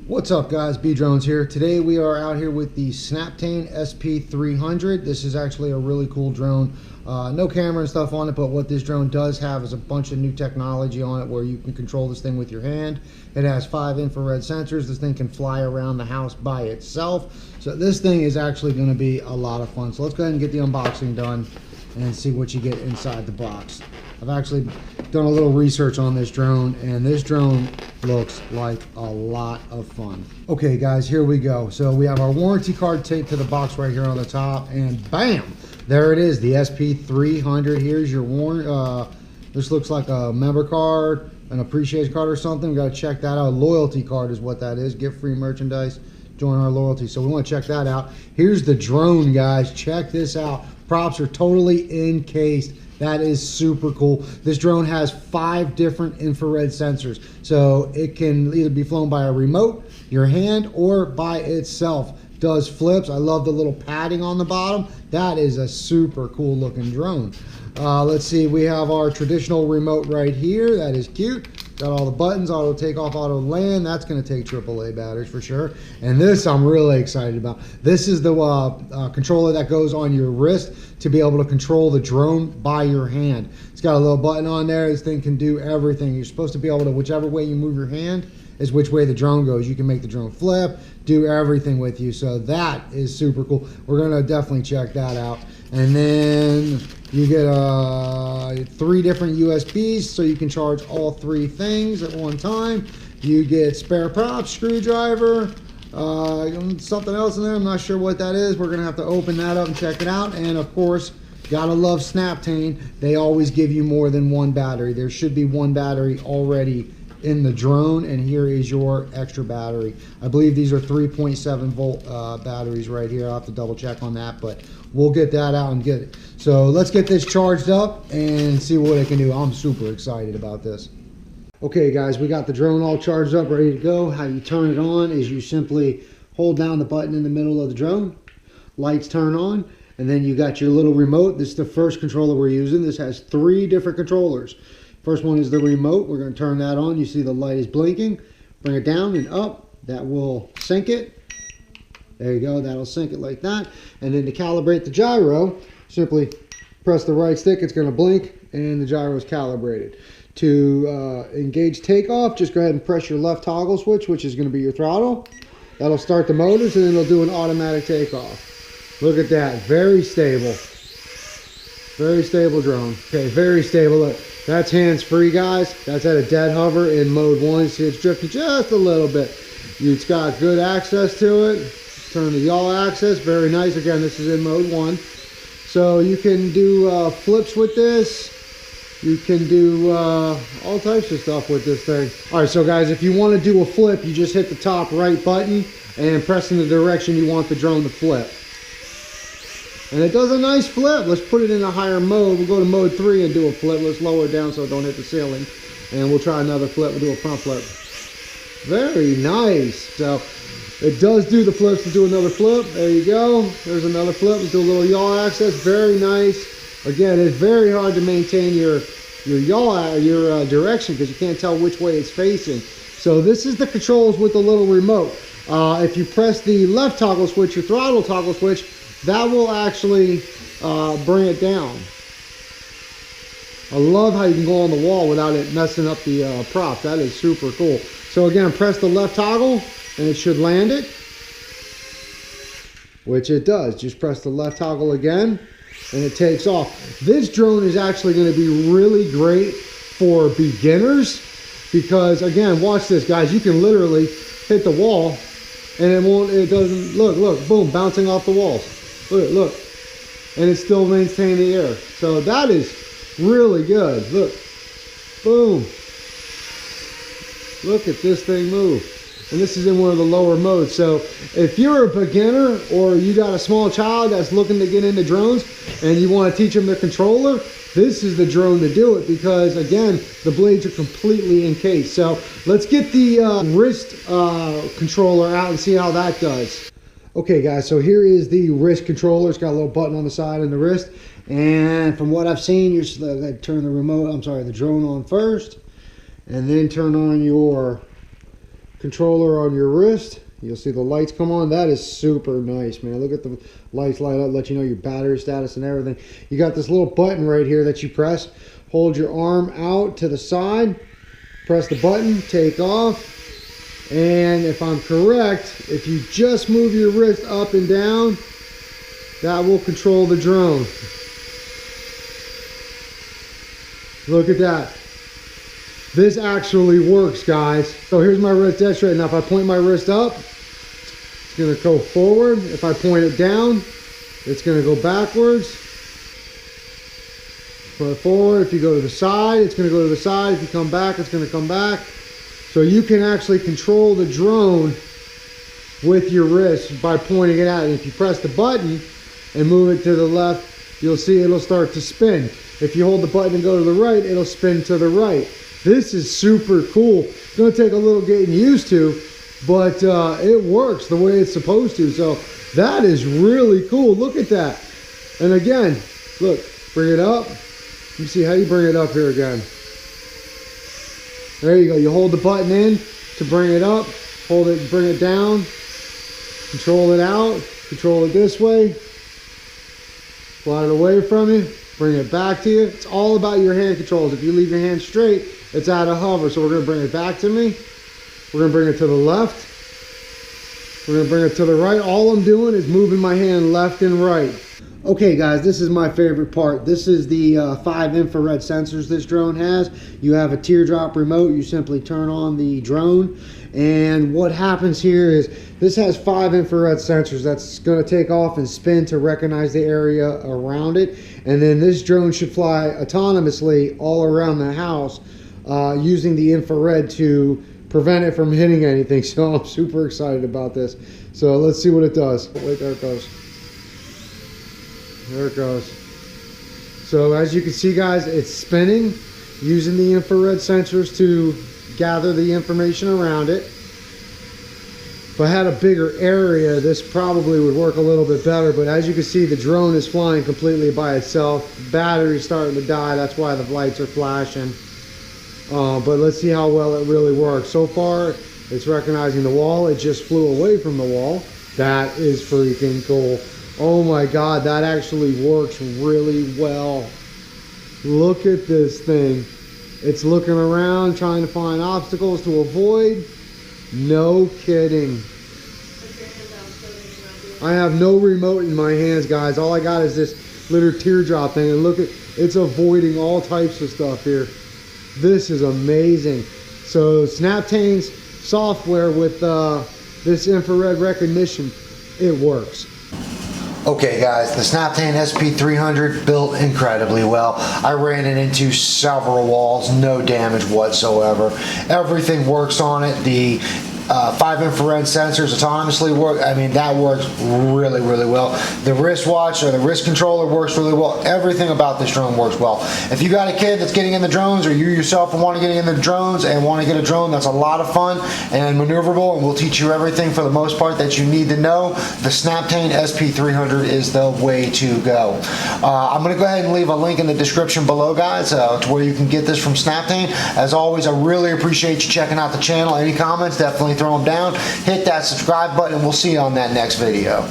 What's up guys, B Drones here. Today we are out here with the Snaptain SP300. This is actually a really cool drone. No camera and stuff on it, but what this drone does have is a bunch of new technology on it where you can control this thing with your hand. It has 5 infrared sensors. This thing can fly around the house by itself. So this thing is actually going to be a lot of fun. So let's go ahead and get the unboxing done and see what you get inside the box. I've actually done a little research on this drone, and this drone looks like a lot of fun. Okay guys, here we go. So we have our warranty card taped to the box right here on the top, and bam, there it is, the SP300. Here's your this looks like a member card, an appreciation card or something. We got to check that out. Loyalty card is what that is. Get free merchandise, join our loyalty. So we want to check that out. Here's the drone, guys. Check this out. Props are totally encased. That is super cool. This drone has 5 different infrared sensors, so it can either be flown by a remote, your hand, or by itself. Does flips. I love the little padding on the bottom. That is a super cool looking drone. Let's see, we have our traditional remote right here. That is cute. Got all the buttons, auto takeoff, auto land. That's going to take AAA batteries for sure. And this I'm really excited about. This is the controller that goes on your wrist to be able to control the drone by your hand. It's got a little button on there. This thing can do everything. You're supposed to be able to, whichever way you move your hand is which way the drone goes. You can make the drone flip, do everything with you. So that is super cool. We're going to definitely check that out. And then you get 3 different USBs, so you can charge all 3 things at one time. You get spare props, screwdriver, something else in there. I'm not sure what that is. We're going to have to open that up and check it out. And of course, gotta love Snaptain. They always give you more than 1 battery. There should be 1 battery already in the drone, and here is your extra battery. I believe these are 3.7 volt batteries right here. I'll have to double check on that, but we'll get that out and get it. So let's get this charged up and see what it can do. I'm super excited about this. Okay guys, we got the drone all charged up, ready to go. How you turn it on is you simply hold down the button in the middle of the drone, lights turn on, and then you got your little remote. This is the first controller we're using. This has 3 different controllers. First one is the remote. We're going to turn that on. You see the light is blinking. Bring it down and up. That will sync it. There you go. That'll sync it like that. And then to calibrate the gyro, simply press the right stick. It's going to blink and the gyro is calibrated. To engage takeoff, just go ahead and press your left toggle switch, which is going to be your throttle. That'll start the motors, and then it'll do an automatic takeoff. Look at that. Very stable. Very stable drone. Okay, very stable. Look, that's hands-free, guys. That's at a dead hover in mode 1. See, it's drifting just a little bit. It's got good access to it. Turn the yaw access. Very nice. Again, this is in mode 1. So you can do flips with this. You can do all types of stuff with this thing. All right, so guys, if you want to do a flip, you just hit the top right button and press in the direction you want the drone to flip. And it does a nice flip. Let's put it in a higher mode. We'll go to mode 3 and do a flip. Let's lower it down so it don't hit the ceiling. And we'll try another flip. We'll do a front flip. Very nice. So it does do the flips. To do another flip. There you go. There's another flip. Let's do a little yaw access. Very nice. Again, it's very hard to maintain your yaw, your direction, because you can't tell which way it's facing. So this is the controls with the little remote. If you press the left toggle switch, your throttle toggle switch, that will actually bring it down. I love how you can go on the wall without it messing up the prop. That is super cool. So again, press the left toggle and it should land it, which it does. Just press the left toggle again and it takes off. This drone is actually going to be really great for beginners because, again, watch this, guys. You can literally hit the wall and it doesn't, look, boom, bouncing off the walls. Look, and it still maintains the air. So that is really good. Look, boom. Look at this thing move. And this is in one of the lower modes. So if you're a beginner or you got a small child that's looking to get into drones and you want to teach them the controller, this is the drone to do it because, again, the blades are completely encased. So let's get the wrist controller out and see how that does. Okay guys, so here is the wrist controller. It's got a little button on the side and the wrist. And from what I've seen, you're supposed to turn the drone on first, and then turn on your controller on your wrist. You'll see the lights come on. That is super nice, man. Look at the lights light up, let you know your battery status and everything. You got this little button right here that you press. Hold your arm out to the side, press the button, take off. And if I'm correct, if you just move your wrist up and down, that will control the drone. Look at that. This actually works, guys. So here's my wrist dead straight. Now if I point my wrist up, it's gonna go forward. If I point it down, it's gonna go backwards. Point it forward. If you go to the side, it's gonna go to the side. If you come back, it's gonna come back. So you can actually control the drone with your wrist by pointing it out. And if you press the button and move it to the left, you'll see it'll start to spin. If you hold the button and go to the right, it'll spin to the right. This is super cool. It's gonna take a little getting used to, but it works the way it's supposed to. So that is really cool. Look at that. And again, look, bring it up. You see how you bring it up here again. There you go. You hold the button in to bring it up, hold it, bring it down, control it out, control it this way, slide it away from you, bring it back to you. It's all about your hand controls. If you leave your hand straight, it's out of hover. So we're going to bring it back to me. We're going to bring it to the left. We're going to bring it to the right. All I'm doing is moving my hand left and right. Okay guys, this is my favorite part. This is the 5 infrared sensors this drone has. You have a teardrop remote. You simply turn on the drone, and what happens here is this has 5 infrared sensors that's going to take off and spin to recognize the area around it, and then this drone should fly autonomously all around the house using the infrared to prevent it from hitting anything. So I'm super excited about this. So let's see what it does. Wait, there it goes. There it goes. So as you can see, guys, it's spinning using the infrared sensors to gather the information around it. If I had a bigger area, this probably would work a little bit better, but as you can see, the drone is flying completely by itself. Battery's starting to die, that's why the lights are flashing. But let's see how well it really works. So far, it's recognizing the wall. It just flew away from the wall. That is freaking cool. Oh my God, that actually works really well. Look at this thing. It's looking around, trying to find obstacles to avoid. No kidding. I have no remote in my hands, guys. All I got is this little teardrop thing, and look at, it's avoiding all types of stuff here. This is amazing. So Snaptain's software with this infrared recognition, it works. Okay guys, the Snaptain SP300 built incredibly well. I ran it into several walls, no damage whatsoever. Everything works on it. The 5 infrared sensors autonomously work. I mean, that works really, really well. The wristwatch or the wrist controller works really well. Everything about this drone works well. If you got a kid that's getting in the drones, or you yourself want to get in the drones and want to get a drone that's a lot of fun and maneuverable, and we'll teach you everything for the most part that you need to know, the Snaptain SP300 is the way to go. I'm going to go ahead and leave a link in the description below, guys, to where you can get this from Snaptain. As always, I really appreciate you checking out the channel. Any comments, definitely throw them down. Hit that subscribe button, and we'll see you on that next video.